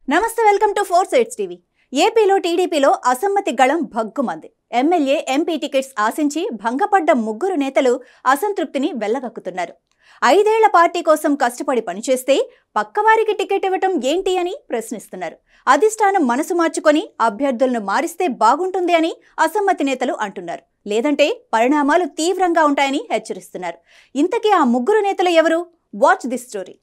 నమస్తే welcome to 4 Sides TV. ఏపీలో టీడీపీలో అసమ్మతి గళం భగ్గుమంది. ఎమ్మెల్యే ఎంపీ టికెట్స్ ఆశించి భంగపడ్డ ముగ్గురు నేతలు అసంతృప్తిని వెల్లగక్కుతున్నారు. 5 ఏళ్ల పార్టీ కోసం కష్టపడి పనిచేస్తే పక్కవారికి టికెట్ ఇవ్వటం ఏంటి అని ప్రశ్నిస్తున్నారు. అధిష్టానం మనసు మార్చుకొని అభ్యర్థులను మారిస్తే బాగుంటుంది అని అసమ్మతి నేతలు అంటున్నారు. లేదంటే పరిణామాలు తీవ్రంగా ఉంటాయని హెచ్చరిస్తున్నారు. ఇంతకీ ఆ ముగ్గురు నేతలు ఎవరు? Watch this story.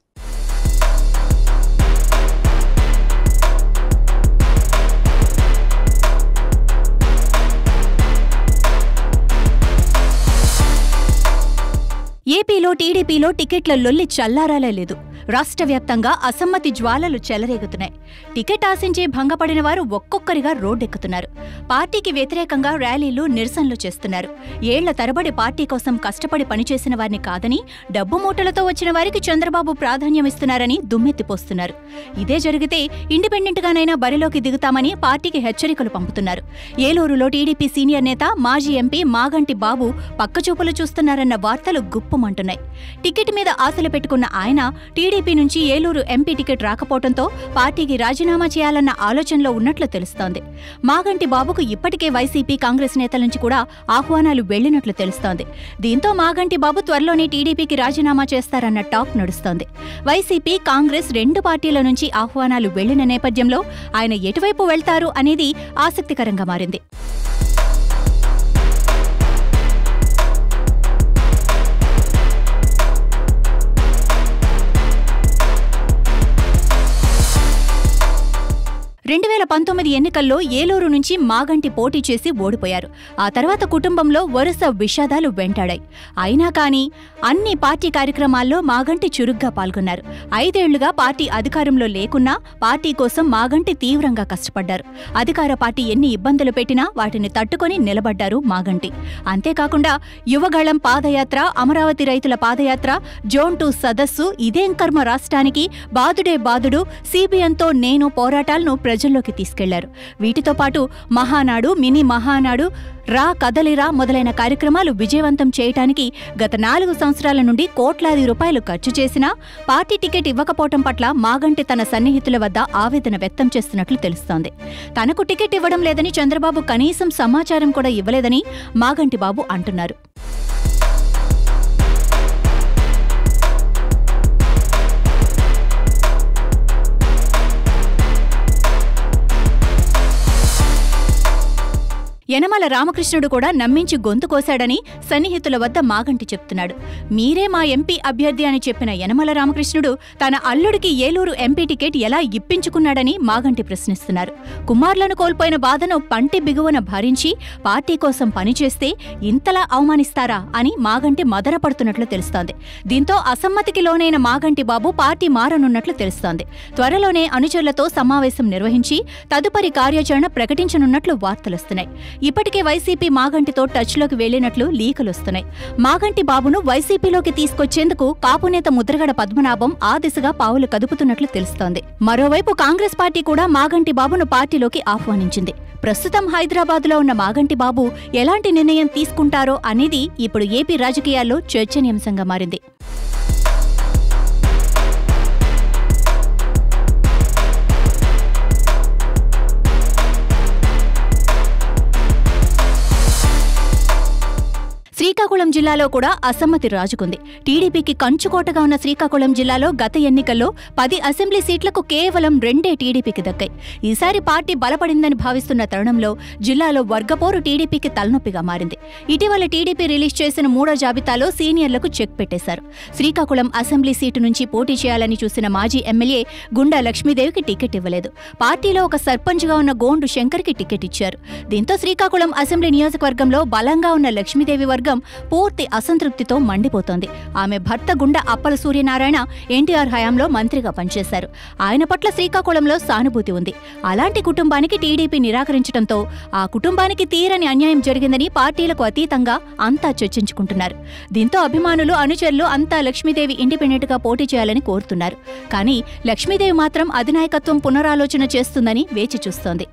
ఏపీలో టీడీపీలో టికెట్ల లొల్లి చల్లారాలే లేదు. రాష్ట్ర వ్యాప్తంగా అసమ్మతి జ్వాలలు చెలరేగుతున్నాయి. టికెట్ ఆశించి భంగపడిన వారు ఒక్కొక్కరిగా రోడ్డెక్కుతున్నారు. పార్టీకి వ్యతిరేకంగా ర్యాలీలు, నిరసనలు చేస్తున్నారు. ఏళ్ల తరబడి పార్టీ కోసం కష్టపడి పనిచేసిన వారిని కాదని, డబ్బు మూటలతో వచ్చిన వారికి చంద్రబాబు ప్రాధాన్యమిస్తున్నారని దుమ్మెత్తిపోస్తున్నారు. ఇదే జరిగితే ఇండిపెండెంట్గానైనా బరిలోకి దిగుతామని పార్టీకి హెచ్చరికలు పంపుతున్నారు. ఏలూరులో టీడీపీ సీనియర్ నేత, మాజీ ఎంపీ మాగంటి బాబు పక్కచూపులు చూస్తున్నారన్న వార్తలు గుప్పుమంటున్నాయి. టికెట్ మీద ఆశలు పెట్టుకున్న ఆయన టీడీపీ నుంచి ఏలూరు ఎంపీ టికెట్ రాకపోవడంతో పార్టీకి రాజీనామా చేయాలన్న ఆలోచనలో ఉన్నట్లు తెలుస్తోంది. మాగంటి బాబుకు ఇప్పటికే వైసీపీ, కాంగ్రెస్ నేతల నుంచి కూడా ఆహ్వానాలు వెళ్లినట్లు తెలుస్తోంది. దీంతో మాగంటి బాబు త్వరలోనే టీడీపీకి రాజీనామా చేస్తారన్న టాక్ నడుస్తోంది. వైసీపీ, కాంగ్రెస్ రెండు పార్టీల నుంచి ఆహ్వానాలు వెళ్లిన నేపథ్యంలో ఆయన ఎటువైపు వెళ్తారు అనేది ఆసక్తికరంగా మారింది. ఎన్నికల్లో ఏలూరు నుంచి మాగంటి పోటీ చేసి ఓడిపోయారు. ఆ తర్వాత కుటుంబంలో వరుస విషాదాలు వెంటాడాయి. అయినా కానీ అన్ని పార్టీ కార్యక్రమాల్లో మాగంటి చురుగ్గా పాల్గొన్నారు. 5 ఏళ్లుగా పార్టీ అధికారంలో లేకున్నా పార్టీ కోసం మాగంటి తీవ్రంగా కష్టపడ్డారు. అధికార పార్టీ ఎన్ని ఇబ్బందులు పెట్టినా వాటిని తట్టుకొని నిలబడ్డారు మాగంటి. అంతేకాకుండా యువగళం పాదయాత్ర, అమరావతి రైతుల పాదయాత్ర, జోన్ 2 సదస్సు, ఇదేం కర్మ రాష్ట్రానికి, బాదుడే బాదుడు, సిబిఎన్తో నేను పోరాటాలను ప్రజల్లోకి తీసుకెళ్లారు. వీటితో పాటు మహానాడు, మినీ మహానాడు, రా కదలిరా మొదలైన కార్యక్రమాలు విజయవంతం చేయటానికి గత 4 సంవత్సరాల నుండి కోట్లాది రూపాయలు ఖర్చు చేసినా పార్టీ టికెట్ ఇవ్వకపోవటం పట్ల మాగంటి తన సన్నిహితుల వద్ద ఆవేదన వ్యక్తం చేస్తున్నట్లు తెలుస్తోంది. తనకు టికెట్ ఇవ్వడం లేదని, చంద్రబాబు కనీసం సమాచారం కూడా ఇవ్వలేదని మాగంటి బాబు అంటున్నారు. యనమల రామకృష్ణుడు కూడా నమ్మించి గొంతు కోశాడని సన్నిహితుల వద్ద మాగంటి చెప్తున్నాడు. మీరే మా ఎంపీ అభ్యర్థి అని చెప్పిన యనమల రామకృష్ణుడు తన అల్లుడికి ఏలూరు ఎంపీ టికెట్ ఎలా ఇప్పించుకున్నాడని మాగంటి ప్రశ్నిస్తున్నారు. కుమారులను కోల్పోయిన బాధను పంటి బిగువన భరించి పార్టీ కోసం పనిచేస్తే ఇంతలా అవమానిస్తారా అని మాగంటి మదనపడుతున్నట్లు తెలుస్తోంది. దీంతో అసమ్మతికి లోనైన మాగంటి బాబు పార్టీ మారనున్నట్లు తెలుస్తోంది. త్వరలోనే అనుచరులతో సమావేశం నిర్వహించి తదుపరి కార్యాచరణ ప్రకటించనున్నట్లు వార్తలొస్తున్నాయి. ఇప్పటికే వైసీపీ మాగంటితో టచ్లోకి వెళ్లినట్లు లీకులొస్తున్నాయి. మాగంటి బాబును వైసీపీలోకి తీసుకొచ్చేందుకు కాపునేత ముద్రగడ పద్మనాభం ఆ దిశగా పావులు కదుపుతున్నట్లు తెలుస్తోంది. మరోవైపు కాంగ్రెస్ పార్టీ కూడా మాగంటి బాబును పార్టీలోకి ఆహ్వానించింది. ప్రస్తుతం హైదరాబాద్లో ఉన్న మాగంటి బాబు ఎలాంటి నిర్ణయం తీసుకుంటారో అనేది ఇప్పుడు ఏపీ రాజకీయాల్లో చర్చనీయాంశంగా మారింది. శ్రీకాకుళం జిల్లాలో కూడా అసమ్మతి రాజుకుంది. టీడీపీకి కంచుకోటగా ఉన్న శ్రీకాకుళం జిల్లాలో గత ఎన్నికల్లో 10 అసెంబ్లీ సీట్లకు కేవలం 2 టీడీపీకి దక్కాయి. ఈసారి పార్టీ బలపడిందని భావిస్తున్న తరుణంలో జిల్లాలో వర్గపోరు టీడీపీకి తలనొప్పిగా మారింది. ఇటీవల టీడీపీ రిలీజ్ చేసిన 3వ జాబితాలో సీనియర్లకు చెక్ పెట్టేశారు. శ్రీకాకుళం అసెంబ్లీ సీటు నుంచి పోటీ చేయాలని చూసిన మాజీ ఎమ్మెల్యే గుండా లక్ష్మీదేవికి టికెట్ ఇవ్వలేదు. పార్టీలో ఒక సర్పంచ్గా ఉన్న గోండు శంకర్కి టికెట్ ఇచ్చారు. దీంతో శ్రీకాకుళం అసెంబ్లీ నియోజకవర్గంలో బలంగా ఉన్న లక్ష్మీదేవి వర్గం పూర్తి అసంతృప్తితో మండిపోతోంది. ఆమె భర్త గుండా అప్పల సూర్యనారాయణ ఎన్టీఆర్ హయాంలో మంత్రిగా పనిచేశారు. ఆయన పట్ల శ్రీకాకుళంలో సానుభూతి ఉంది. అలాంటి కుటుంబానికి టీడీపీ నిరాకరించడంతో ఆ కుటుంబానికి తీరని అన్యాయం జరిగిందని పార్టీలకు అతీతంగా అంతా చర్చించుకుంటున్నారు. దీంతో అభిమానులు, అనుచరులు అంతా లక్ష్మీదేవి ఇండిపెండెంట్గా పోటీ చేయాలని కోరుతున్నారు. కానీ లక్ష్మీదేవి మాత్రం అధినాయకత్వం పునరాలోచన చేస్తుందని వేచి చూస్తోంది.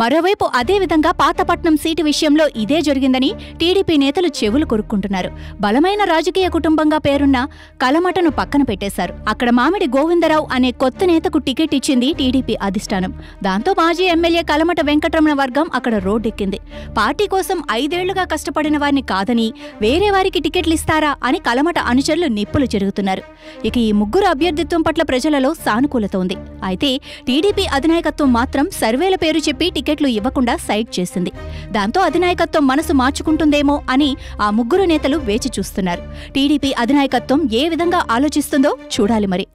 మరోవైపు అదేవిధంగా పాతపట్నం సీటు విషయంలో ఇదే జరిగిందని టీడీపీ నేతలు చెవులు కొరుక్కుంటున్నారు. బలమైన రాజకీయ కుటుంబంగా పేరున్న కలమటను పక్కన పెట్టేశారు. అక్కడ మామిడి గోవిందరావు అనే కొత్త నేతకు టికెట్ ఇచ్చింది టీడీపీ అధిష్టానం. దాంతో మాజీ ఎమ్మెల్యే కలమట వెంకటరమణ వర్గం అక్కడ రోడ్డెక్కింది. పార్టీ కోసం 5 ఏళ్లుగా కష్టపడిన వారిని కాదని వేరే వారికి టికెట్లు ఇస్తారా అని కలమట అనుచరులు నిప్పులు చెరుగుతున్నారు. ఇక ఈ ముగ్గురు అభ్యర్థిత్వం పట్ల ప్రజలలో సానుకూలత ఉంది. అయితే టీడీపీ అధినాయకత్వం మాత్రం సర్వేల పేరు చెప్పి టికెట్లు ఇవ్వకుండా సైడ్ చేసింది. దాంతో అధినాయకత్వం మనసు మార్చుకుంటుందేమో అని ఆ ముగ్గురు నేతలు వేచి చూస్తున్నారు. టీడీపీ అధినాయకత్వం ఏ విధంగా ఆలోచిస్తుందో చూడాలి మరి.